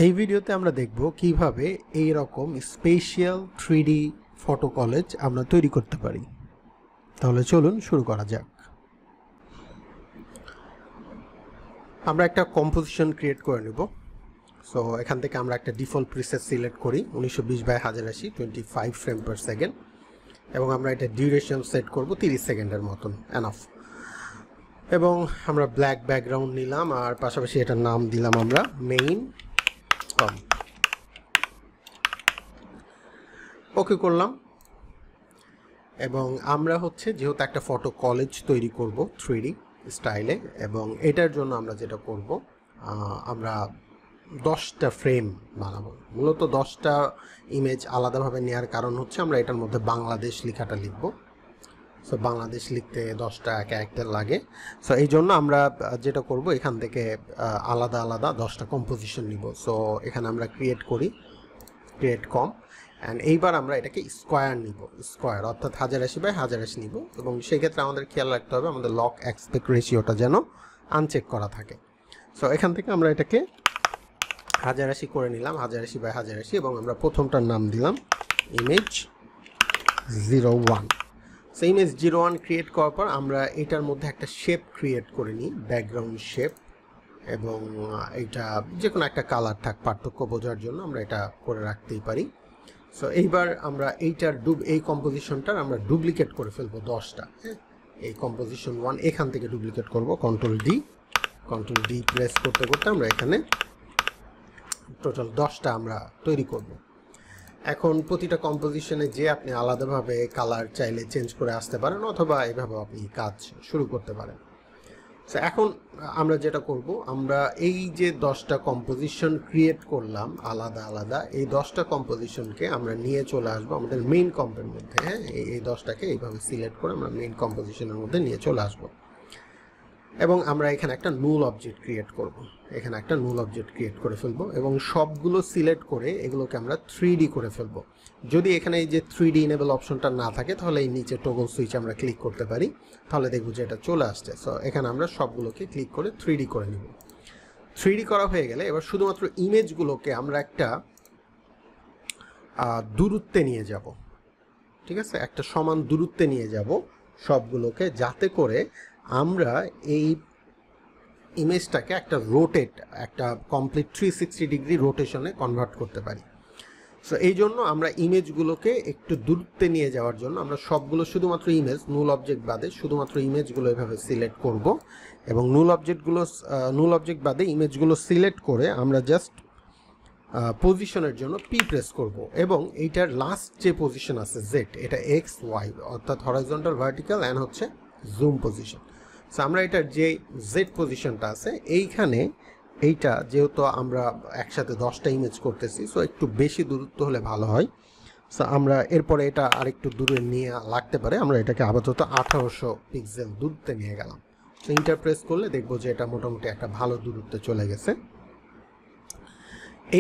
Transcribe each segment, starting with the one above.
এই ভিডিওতে আমরা দেখব কিভাবে এই রকম স্পেশাল 3D ফটো কলেজ আমরা তৈরি করতে পারি। তাহলে চলুন শুরু করা যাক। আমরা একটা কম্পোজিশন ক্রিয়েট করে নেব। সো এখান থেকে আমরা একটা ডিফল্ট প্রিসেট সিলেক্ট করি 1920x1080 25 ফ্রেম পার সেকেন্ড, এবং আমরা এটা ডিউরেশন সেট করব 30 সেকেন্ডের মতন, এনাফ। এবং আমরা ব্ল্যাক ব্যাকগ্রাউন্ড নিলাম আর পাশাপাশি এটার নাম দিলাম আমরা মেইন কম। ওকে করলাম। এবং আমরা যেহেতু একটা ফটো কলেজ তৈরি করব 3D স্টাইলে, এবং এটার জন্য আমরা যেটা করব, আমরা 10টা ফ্রেম বানাবো। মূলত 10টা ইমেজ আলাদাভাবে নেওয়ার কারণ আমরা এটার মধ্যে বাংলাদেশ লেখাটা লিখব। সো বাংলাদেশ লিখতে 10টা ক্যারেক্টার লাগে। সো এই জন্য আমরা যেটা করব, এখান থেকে আলাদা আলাদা 10টা কম্পোজিশন নিব। সো এখানে আমরা ক্রিয়েট করি, ক্রিয়েট কম, অ্যান্ড এইবার আমরা এটাকে স্কোয়ার নিব, স্কোয়ার অর্থাৎ 1080x1080 নিব। এবং সেই ক্ষেত্রে আমাদের খেয়াল রাখতে হবে আমাদের লক অ্যাসপেক্ট রেশিওটা যেন আনচেক করা থাকে। সো এখান থেকে আমরা এটাকে 1080 করে নিলাম, 1080x1080, এবং আমরা প্রথমটার নাম দিলাম ইমেজ 01। সো ইমেজ 01 ক্রিয়েট করার পর আমরা এটার মধ্যে একটা শেপ ক্রিয়েট করে নিই, ব্যাকগ্রাউন্ড শেপ, এবং এটা যে কোনো একটা কালার থাক পার্থক্য বোঝার জন্য আমরা এটা করে রাখতেই পারি। সো এইবার আমরা এই কম্পোজিশনটার আমরা ডুপ্লিকেট করে ফেলবো 10টা। হ্যাঁ, এই কম্পোজিশন 1 এখান থেকে ডুপ্লিকেট করব, কন্ট্রোল ডি প্রেস করতে করতে আমরা এখানে টোটাল 10টা আমরা তৈরি করব। এখন প্রতিটা কম্পোজিশনে যে আপনি আলাদাভাবে কালার চাইলে চেঞ্জ করে আসতে পারেন, অথবা এভাবে আপনি কাজ শুরু করতে পারেন। সো এখন আমরা যেটা করব, আমরা এই যে 10টা কম্পোজিশন ক্রিয়েট করলাম আলাদা আলাদা, এই 10টা কম্পোজিশনকে আমরা নিয়ে চলে আসবো আমাদের মেইন কম্পের মধ্যে। হ্যাঁ, এই 10টাকে এইভাবে সিলেক্ট করে আমরা মেইন কম্পোজিশনের মধ্যে নিয়ে চলে আসবো। এবং আমরা এখানে একটা নুল অবজেক্ট ক্রিয়েট করব, এখানে একটা নুল অবজেক্ট ক্রিয়েট করে ফেলবো, এবং সবগুলো সিলেক্ট করে এগুলোকে আমরা 3D করে ফেলবো। যদি এখানে এই যে 3D ইনেবল অপশনটা না থাকে, তাহলে এই নিচে টগল সুইচ আমরা ক্লিক করতে পারি, তাহলে দেখবো যে এটা চলে আসছে। সো এখানে আমরা সবগুলোকে ক্লিক করে 3D করে নিব। 3D করা হয়ে গেলে এবার শুধুমাত্র ইমেজগুলোকে আমরা একটা দূরত্বে নিয়ে যাব। ঠিক আছে, একটা সমান দূরত্বে নিয়ে যাব সবগুলোকে, যাতে করে আমরা এই ইমেজটাকে একটা একটা কমপ্লিট 360 ডিগ্রি রোটেশনে কনভার্ট করতে পারি। সো এই জন্য আমরা ইমেজগুলোকে একটু দূরত্বে নিয়ে যাওয়ার জন্য আমরা সবগুলো শুধুমাত্র ইমেজ, নুল অবজেক্ট বাদে শুধুমাত্র ইমেজগুলো এভাবে সিলেক্ট করব, এবং নুল অবজেক্ট বাদে ইমেজগুলো সিলেক্ট করে আমরা জাস্ট পজিশনের জন্য পি প্রেস করব, এবং এইটার লাস্ট যে পজিশন আছে জেড, এটা এক্স ওয়াই অর্থাৎ horizontal, vertical and zoom position. So আমরা এটার যে জেড পজিশনটা আছে এইখানে, এইটা যেহেতু আমরা একসাথে 10টা ইমেজ করতেছি, সো একটু বেশি দূরত্ব হলে ভালো হয়। সো আমরা এরপরে এটা আরেকটু দূরে নিয়ে লাগতে পারে, আমরা এটাকে আপাতত 1800 পিক্সেল দূরত্বে নিয়ে গেলাম। সো ইন্টার প্রেস করলে দেখবো যে এটা মোটামুটি একটা ভালো দূরত্বে চলে গেছে।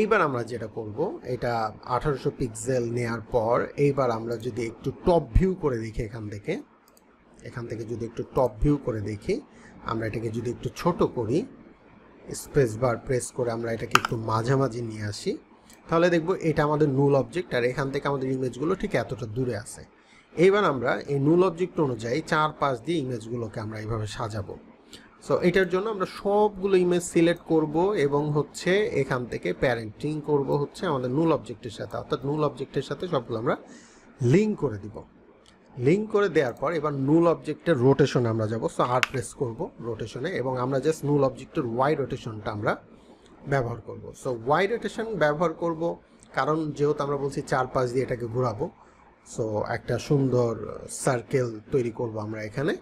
এইবার আমরা যেটা করব, এটা 1800 পিক্সেল নেওয়ার পর এইবার আমরা যদি একটু টপ ভিউ করে দেখি, এখান থেকে যদি একটু টপ ভিউ করে দেখি, আমরা এটাকে যদি একটু ছোট করি, স্পেস বার প্রেস করে আমরা এটাকে একটু মাঝামাঝি নিয়ে আসি, তাহলে দেখব এটা আমাদের নুল অবজেক্ট, আর এখান থেকে আমাদের ইমেজগুলো ঠিক এতটা দূরে আছে। এইবার আমরা এই নুল অবজেক্ট অনুযায়ী 4-5 দিয়ে ইমেজগুলোকে আমরা এইভাবে সাজাবো। সো এটার জন্য আমরা সবগুলো ইমেজ সিলেক্ট করব, এবং এখান থেকে প্যারেন্টিং করব আমাদের নুল অবজেক্টের সাথে, অর্থাৎ নুল অবজেক্টের সাথে সবগুলো আমরা লিঙ্ক করে দিব। লিঙ্ক করে দেওয়ার পর এবার নুল অবজেক্টের রোটেশনে আমরা যাব। সো আর প্রেস করব রোটেশনে, এবং আমরা জাস্ট নুল অবজেক্টের ওয়াই রোটেশনটা আমরা ব্যবহার করব। সো ওয়াই রোটেশন ব্যবহার করব কারণ যেহেতু আমরা বলছি 4-5 দিয়ে এটাকে ঘোরাবো, সো একটা সুন্দর সার্কেল তৈরি করব আমরা এখানে।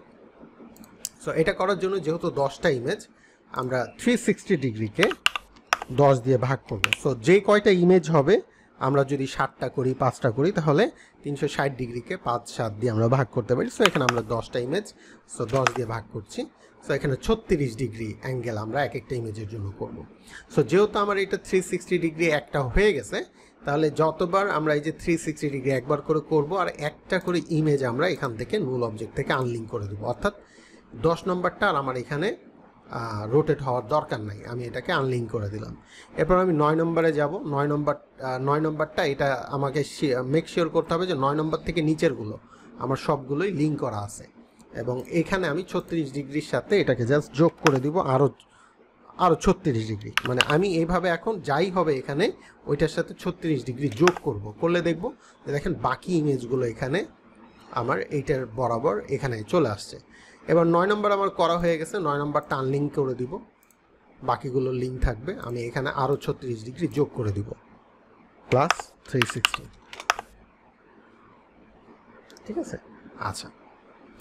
সো এটা করার জন্য যেহেতু 10টা ইমেজ, আমরা 360 ডিগ্রিকে 10 দিয়ে ভাগ করব। সো যে কয়টা ইমেজ হবে, আমরা যদি 7টা করি, 5টা করি, তাহলে 360 ডিগ্রিকে 5-7 দিয়ে আমরা ভাগ করতে পারি। সো এখানে আমরা 10টা ইমেজ, সো 10 দিয়ে ভাগ করছি। সো এখানে 36 ডিগ্রি অ্যাঙ্গেল আমরা এক একটা ইমেজের জন্য করব। সো যেহেতু আমার এটা 360 ডিগ্রি একটা হয়ে গেছে, তাহলে যতবার আমরা এই যে 360 ডিগ্রি একবার করে করব, আর একটা করে ইমেজ আমরা এখান থেকে নুল অবজেক্ট থেকে আনলিঙ্ক করে দেবো, অর্থাৎ 10 নম্বরটা আর আমার এখানে রোটেট হওয়ার দরকার নাই, আমি এটাকে আনলিঙ্ক করে দিলাম। এরপর আমি 9 নম্বরে যাব। 9 নম্বরটা এটা আমাকে মেক শিওর করতে হবে যে 9 নম্বর থেকে নিচেরগুলো আমার সবগুলোই লিঙ্ক করা আছে, এবং এখানে আমি 36 ডিগ্রির সাথে এটাকে জাস্ট যোগ করে দিব আরও 36 ডিগ্রি। মানে আমি এইভাবে এখন যাই হবে এখানে ওইটার সাথে 36 ডিগ্রি যোগ করলে দেখব যে দেখেন বাকি ইমেজগুলো এখানে আমার এইটার বরাবর এখানে চলে আসছে। এবার 9 নম্বর আমার করা হয়ে গেছে, 9 নম্বরটা আনলিঙ্ক করে দিব, বাকিগুলো লিঙ্ক থাকবে। আমি এখানে আরও 36 ডিগ্রি যোগ করে দিব, প্লাস 360, ঠিক আছে। আচ্ছা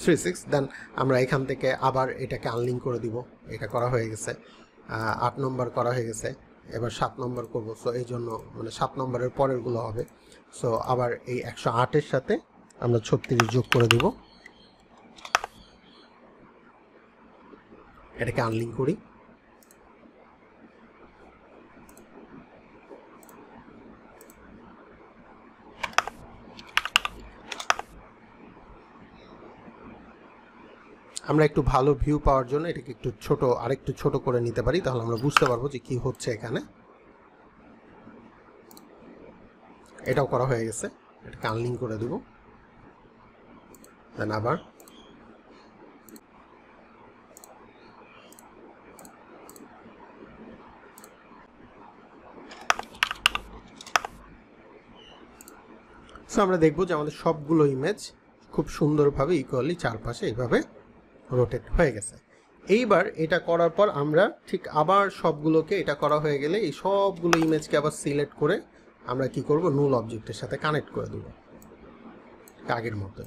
36, দেন আমরা এখান থেকে আবার এটাকে আনলিঙ্ক করে দিব। এটা করা হয়ে গেছে। 8 নম্বর করা হয়ে গেছে, এবার 7 নম্বর করবো। সো এই জন্য মানে 7 নম্বরের পরেরগুলো হবে। সো আবার এই 108-এর সাথে আমরা 36 যোগ করে দিব, এটাকে আনলিঙ্ক করি। আমরা একটু ভালো ভিউ পাওয়ার জন্য এটাকে একটু আরেকটু ছোট করে নিতে পারি, তাহলে আমরা বুঝতে পারবো যে কি হচ্ছে এখানে। এটাও করা হয়ে গেছে, এটাকে আনলিঙ্ক করে দেব। দেন আবার সো আমরা দেখবো যে আমাদের সবগুলো ইমেজ খুব সুন্দরভাবে ইকুয়ালি চারপাশে এইভাবে রোটেট হয়ে গেছে। এইবার এটা করার পর আমরা ঠিক আবার সবগুলোকে, এটা করা হয়ে গেলে এই সবগুলো ইমেজকে আবার সিলেক্ট করে আমরা কি করব, নুল অবজেক্টের সাথে কানেক্ট করে দেব আগের মতো,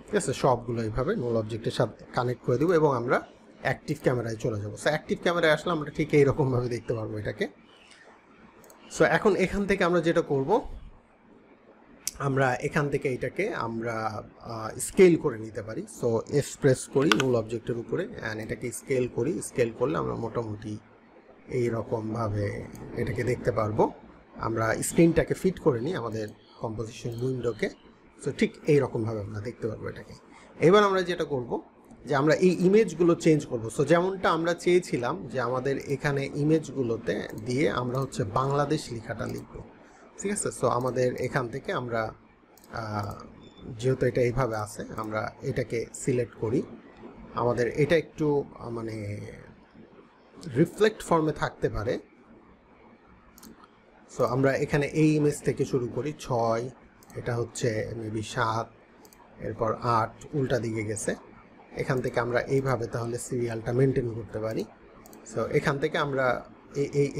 ঠিক আছে। সবগুলো এইভাবে নুল অবজেক্টের সাথে কানেক্ট করে দেবো এবং আমরা অ্যাক্টিভ ক্যামেরায় চলে যাবো। সো অ্যাক্টিভ ক্যামেরায় আসলে আমরা ঠিক এইরকমভাবে দেখতে পারবো এটাকে। সো এখন এখান থেকে আমরা যেটা করব, আমরা এখান থেকে এটাকে আমরা স্কেল করে নিতে পারি। সো এস প্রেস করি নুল অবজেক্টের উপরে, অ্যান্ড এটাকে স্কেল করি। স্কেল করলে আমরা মোটামুটি এইরকমভাবে এটাকে দেখতে পারবো। আমরা স্ক্রিনটাকে ফিট করে নিই আমাদের কম্পোজিশন উইন্ডোকে। সো ঠিক এইরকমভাবে আমরা দেখতে পারবো এটাকে। এবার আমরা যেটা করব যে আমরা এই ইমেজগুলো চেঞ্জ করব। সো যেমনটা আমরা চেয়েছিলাম যে আমাদের এখানে ইমেজগুলোতে দিয়ে আমরা হচ্ছে বাংলাদেশ লেখাটা লিখব, ঠিক আছে। সো আমাদের এখান থেকে আমরা যেহেতু এটা এইভাবে আছে, আমরা এটাকে সিলেক্ট করি। আমাদের এটা একটু মানে রিফ্লেক্ট ফর্মে থাকতে পারে। সো আমরা এখানে এই ইমেজ থেকে শুরু করি, 6, এটা হচ্ছে মেবি 7, এরপর 8 উল্টা দিকে গেছে। এখান থেকে আমরা এইভাবে তাহলে সিরিয়ালটা মেনটেন করতে পারি। সো এখান থেকে আমরা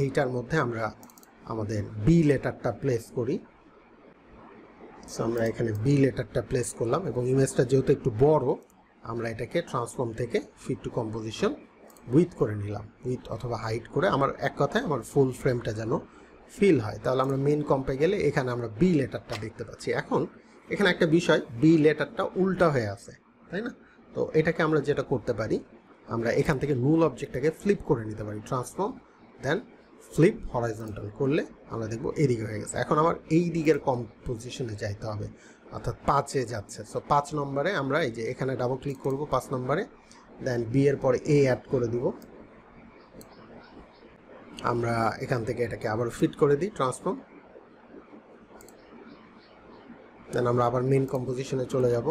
এইটার মধ্যে আমরা আমাদের বি লেটারটা প্লেস করি। সো আমরা এখানে বি লেটারটা প্লেস করলাম, এবং ইমেজটা যেহেতু একটু বড়, আমরা এটাকে ট্রান্সফর্ম থেকে ফিট টু কম্পোজিশন উইথ করে নিলাম, উইথ অথবা হাইট করে। আমার এক কথায় আমার ফুল ফ্রেমটা যেন ফিল হয়। তাহলে আমরা মেন কম্পে গেলে এখানে আমরা বি লেটারটা দেখতে পাচ্ছি। এখন এখানে একটা বিষয়, বি লেটারটা উল্টা হয়ে আছে, তাই না? তো এটাকে আমরা যেটা করতে পারি, আমরা এখান থেকে নুল অবজেক্টটাকে ফ্লিপ করে নিতে পারি, ট্রান্সফর্ম দেন ফ্লিপ হরাইজন্টাল করলে আমরা দেখবো এদিকে হয়ে গেছে। এখন আমার এই দিকের কম্পোজিশনে যাইতে হবে, অর্থাৎ 5-এ যাচ্ছে। সো 5 নম্বরে আমরা এই যে এখানে ডাবল ক্লিক করব 5 নম্বরে, দেন বি এর পরে এ অ্যাড করে দিব। আমরা এখান থেকে এটাকে আবার ফিট করে দিই, ট্রান্সফর্ম। দেন আমরা আবার মেন কম্পোজিশনে চলে যাব,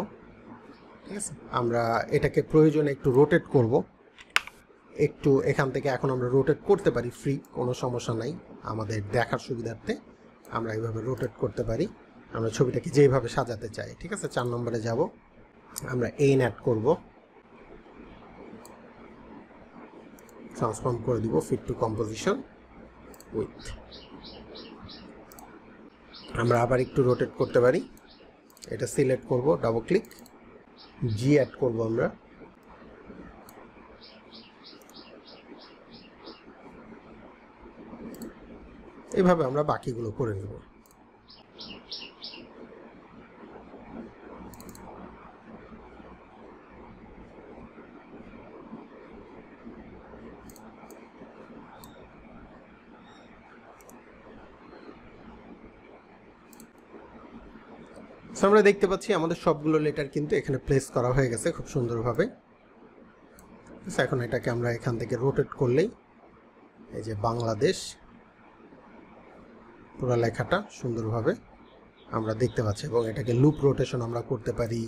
ঠিক আছে। আমরা এটাকে প্রয়োজনে একটু রোটেট করব, একটু এখান থেকে এখন আমরা রোটেট করতে পারি ফ্রি, কোনো সমস্যা নাই। আমাদের দেখার সুবিধার্থে আমরা এইভাবে রোটেট করতে পারি, আমরা ছবিটাকে যেভাবে সাজাতে চাই, ঠিক আছে। 4 নম্বরে যাব, আমরা এন অ্যাড করব, ট্রান্সফর্ম করে দিব ফিট টু কম্পোজিশন উইথ। আমরা আবার একটু রোটেট করতে পারি, এটা সিলেক্ট করব, ডাবল ক্লিক, জি অ্যাড করব আমরা। এভাবে আমরা বাকিগুলো করে নেব। আমরা দেখতে পাচ্ছি আমাদের সবগুলো লেটার কিন্তু এখানে প্লেস করা হয়ে গেছে খুব সুন্দরভাবে। এখন এটাকে আমরা এখান থেকে রোটেট করলেই এই যে বাংলাদেশ পুরো লেখাটা সুন্দরভাবে আমরা দেখতে পাচ্ছি। এবং এটাকে লুপ রোটেশন আমরা করতে পারি,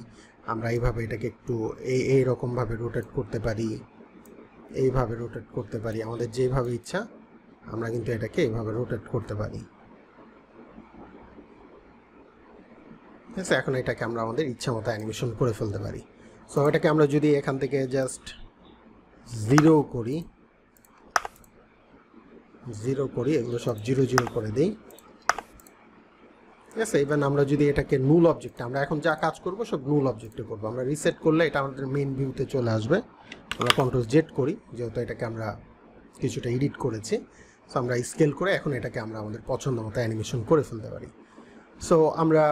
আমরা এইভাবে এটাকে একটু এইরকমভাবে রোটেট করতে পারি, এইভাবে রোটেট করতে পারি, আমাদের যেভাবে ইচ্ছা আমরা কিন্তু এটাকে এইভাবে রোটেট করতে পারি। ঠিক আছে, এখন এটাকে আমরা আমাদের ইচ্ছা মতো অ্যানিমেশন করে ফেলতে পারি। সো এটাকে আমরা যদি এখান থেকে জাস্ট 0 করি, এগুলো সব 0 0 করে দিই। ঠিক আছে, ইভেন আমরা যদি এটাকে নুল অবজেক্টে, আমরা এখন যা কাজ করব সব নুল অবজেক্টে করব। আমরা রিসেট করলে এটা আমাদের মেইন ভিউতে চলে আসবে। আমরা কন্ট্রোল জেড করি, যেহেতু এটাকে আমরা কিছুটা এডিট করেছি। সো আমরা স্কেল করে এখন এটাকে আমরা আমাদের পছন্দ মতো অ্যানিমেশন করে ফেলতে পারি। সো আমরা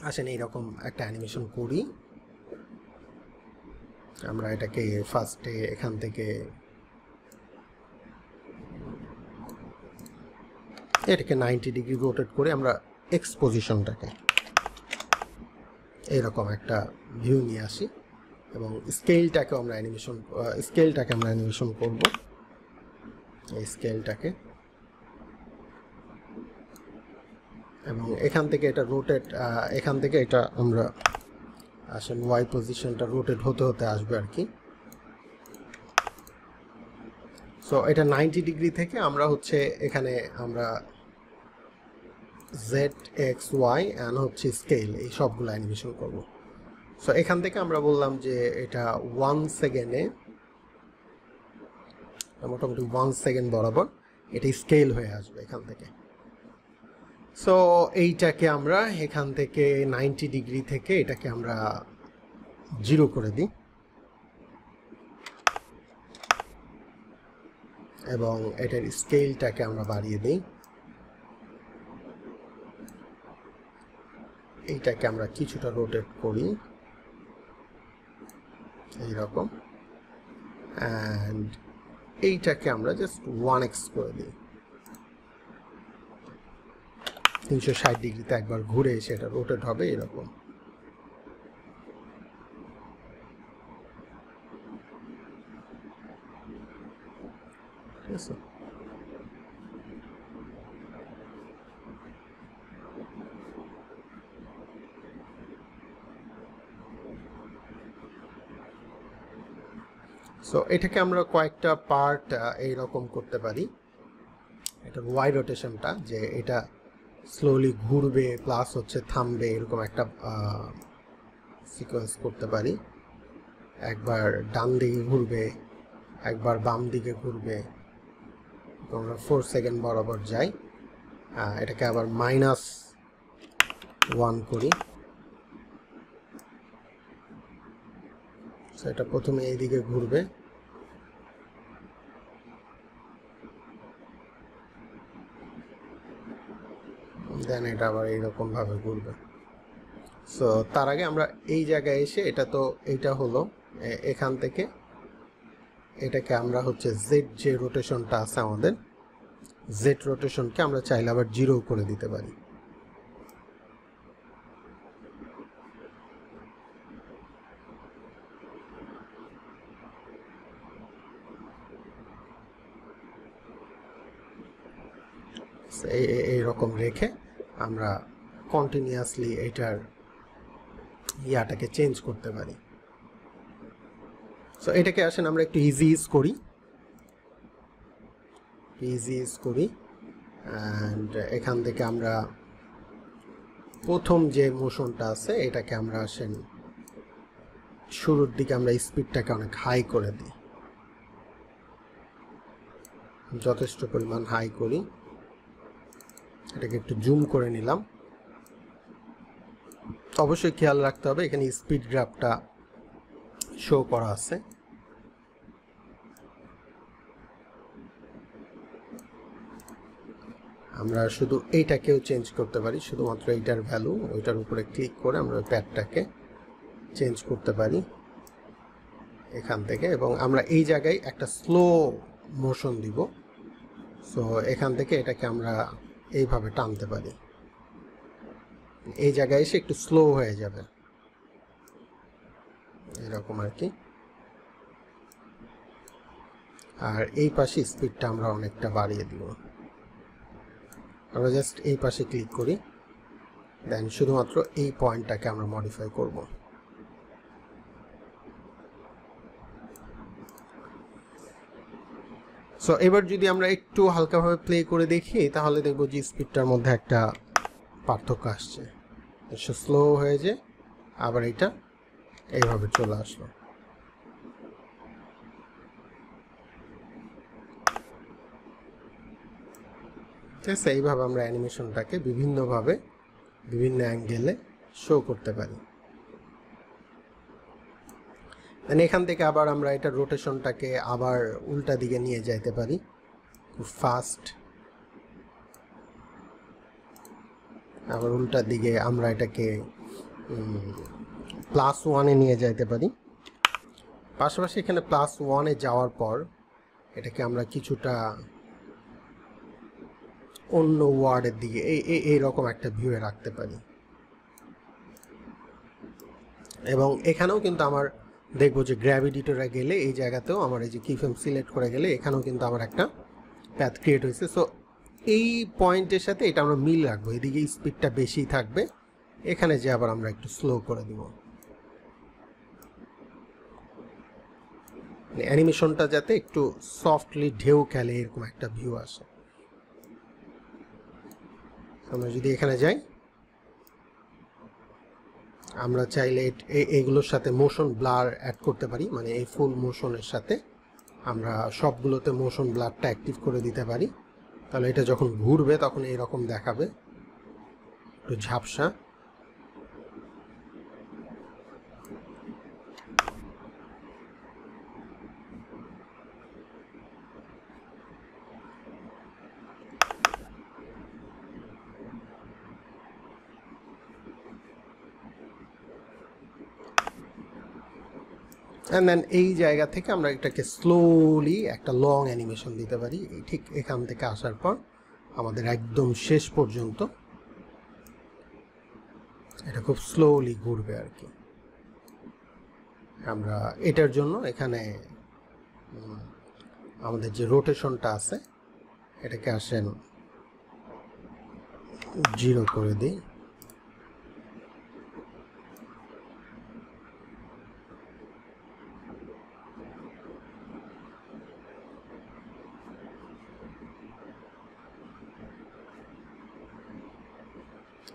আসেন এইরকম একটা অ্যানিমেশন করি। আমরা এটাকে ফার্স্টে এখান থেকে এটাকে 90 ডিগ্রি রোটেট করে আমরা এক্সপোজিশনটাকে এইরকম একটা ভিউ নিয়ে আসি এবং স্কেলটাকে আমরা অ্যানিমেশন করব। এই স্কেলটাকে এবং এখান থেকে এটা রোটেট, এখান থেকে এটা আমরা আসেন ওয়াই পজিশনটা রোটেট হতে হতে আসবে আর কি। সো এটা 90 ডিগ্রি থেকে আমরা হচ্ছে এখানে আমরা জেড এক্স ওয়াই অ্যান্ড হচ্ছে স্কেল এই সবগুলো অ্যানিমেশন করব। সো এখান থেকে আমরা বললাম যে এটা 1 সেকেন্ডে, মোটামুটি 1 সেকেন্ড বরাবর এটা স্কেল হয়ে আসবে এখান থেকে। সো এইটাকে আমরা এখান থেকে 90 ডিগ্রি থেকে এটাকে আমরা 0 করে দিই এবং এটার স্কেলটাকে আমরা বাড়িয়ে দিই। এইটাকে আমরা কিছুটা রোটেট করি এইরকম, অ্যান্ড এইটাকে আমরা জাস্ট 1x করে দিই। 360 ডিগ্রিতে একবার ঘুরে এসে এটা রোটেট হবে এরকম। ঠিক আছে, সো এটাকে আমরা কয়েকটা পার্ট এইরকম করতে পারি। এটার ওয়াই রোটেশনটা যে এটা স্লোলি ঘুরবে প্লাস হচ্ছে থামবে এরকম একটা সিকোয়েন্স করতে পারি। একবার ডান দিকে ঘুরবে, একবার বাম দিকে ঘুরবে, আমরা 4 সেকেন্ড বরাবর যাই। এটাকে আবার -1 করি। এটা প্রথমে এইদিকে ঘুরবে, দেন এটা আবার এইরকম ভাবে ঘুরবে। সো তার আগে আমরা এই জায়গায় এসে এইটা হলো এখান থেকে এটাকে আমরা হচ্ছে জেড যে রোটেশনটা আছে আমাদের জেড রোটেশনকে আমরা চাইলে আবার 0 করে দিতে পারি। এইরকম রেখে আমরা কন্টিনিউয়াসলি এটার ইয়াটাকে চেঞ্জ করতে পারি। সো এটাকে আসেন আমরা একটু ইজি ইজ করি অ্যান্ড এখান থেকে আমরা প্রথম যে মোশনটা আছে এটাকে আমরা আসেন শুরুর দিকে আমরা স্পিডটাকে অনেক হাই করে দিই, যথেষ্ট পরিমাণ হাই করি। এটাকে একটু জুম করে নিলাম। অবশ্যই খেয়াল রাখতে হবে এখানে স্পিড গ্রাফটা শো করা আছে। আমরা শুধু এইটাকেও চেঞ্জ করতে পারি, শুধুমাত্র এইটার ভ্যালু ওইটার উপরে ক্লিক করে আমরা ওই প্যাডটাকে চেঞ্জ করতে পারি এখান থেকে। এবং আমরা এই জায়গায় একটা স্লো মোশন দিব। সো এখান থেকে এটাকে আমরা এইভাবে টানতে পারি, এই জায়গায় এসে একটু স্লো হয়ে যাবে এরকম আর কি। আর এই পাশে স্পিডটা আমরা অনেকটা বাড়িয়ে দিব। আমরা জাস্ট এই পাশে ক্লিক করি, দেন শুধুমাত্র এই পয়েন্টটাকে আমরা মডিফাই করব। সো এবার যদি আমরা একটু হালকাভাবে প্লে করে দেখি তাহলে দেখব যে স্পিডটার মধ্যে একটা পার্থক্য আসছে। স্লো হয়ে যায়, আবার এটা এইভাবে চলে আসলো। ঠিক আছে, এইভাবে আমরা অ্যানিমেশনটাকে বিভিন্নভাবে বিভিন্ন অ্যাঙ্গেলে শো করতে পারি। এখান থেকে আবার আমরা এটা রোটেশনটাকে আবার উল্টা দিকে নিয়ে যাইতে পারি খুব ফাস্ট। আবার উল্টা দিকে আমরা এটাকে +1-এ নিয়ে যাইতে পারি। পাশাপাশি এখানে +1-এ যাওয়ার পর এটাকে আমরা কিছুটা অন্য ওয়ার্ডের দিকে এইরকম একটা ভিউয়ে রাখতে পারি। এবং এখানেও কিন্তু আমার দেখবো যে গ্র্যাভিডিটরে গেলে এই জায়গাতেও আমার এই যে কিফ্রেম সিলেক্ট করে গেলে এখানেও কিন্তু আমার একটা প্যাথ ক্রিয়েট হয়েছে। সো এই পয়েন্টের সাথে এটা আমরা মিল রাখবো, এদিকে স্পিডটা বেশি থাকবে, এখানে যে আবার আমরা একটু স্লো করে দিব, অ্যানিমেশনটা যাতে একটু সফটলি ঢেউ খেলে এরকম একটা ভিউ আসে। আমরা যদি এখানে যাই, আমরা চাইলে এগুলোর সাথে মোশন ব্লার অ্যাড করতে পারি, মানে এই ফুল মোশনের সাথে আমরা সবগুলোতে মোশন ব্লারটা অ্যাক্টিভ করে দিতে পারি। তাহলে এটা যখন ঘুরবে তখন এইরকম দেখাবে, একটু ঝাপসা। অ্যান্ড দেন এই জায়গা থেকে আমরা এটাকে স্লোলি একটা লং অ্যানিমেশন দিতে পারি। ঠিক এখান থেকে আসার পর আমাদের একদম শেষ পর্যন্ত এটা খুব স্লোলি ঘুরবে আর কি। আমরা এটার জন্য এখানে আমাদের যে রোটেশনটা আছে এটাকে আসেন 0 করে দিই।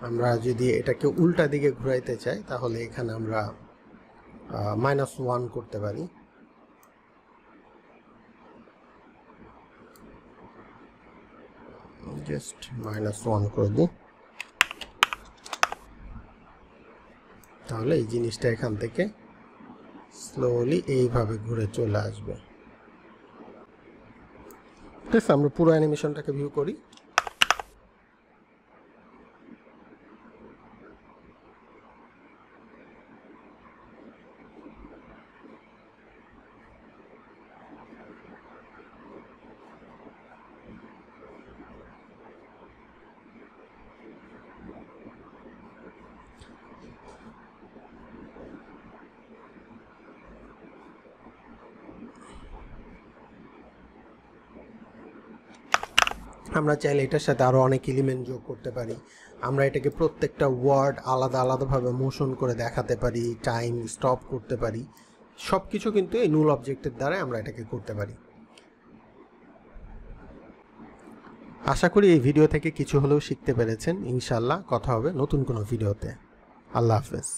আমরা যদি এটাকে উল্টা দিকে ঘুরাইতে চাই তাহলে এখানে আমরা -1 করতে পারি। জাস্ট -1 করে দিই, তাহলে এই জিনিসটা এখান থেকে স্লোলি এইভাবে ঘুরে চলে আসবে। ঠিক আছে, আমরা পুরো অ্যানিমেশনটাকে ভিউ করি। আমরা চাইলে এটার সাথে আরও অনেক এলিমেন্ট যোগ করতে পারি। আমরা এটাকে প্রত্যেকটা ওয়ার্ড আলাদা আলাদাভাবে মোশন করে দেখাতে পারি, টাইম স্টপ করতে পারি, সব কিছু কিন্তু এই নুল অবজেক্টের দ্বারা আমরা এটাকে করতে পারি। আশা করি এই ভিডিও থেকে কিছু হলেও শিখতে পেরেছেন। ইনশাআল্লাহ কথা হবে নতুন কোনো ভিডিওতে। আল্লাহ হাফেজ।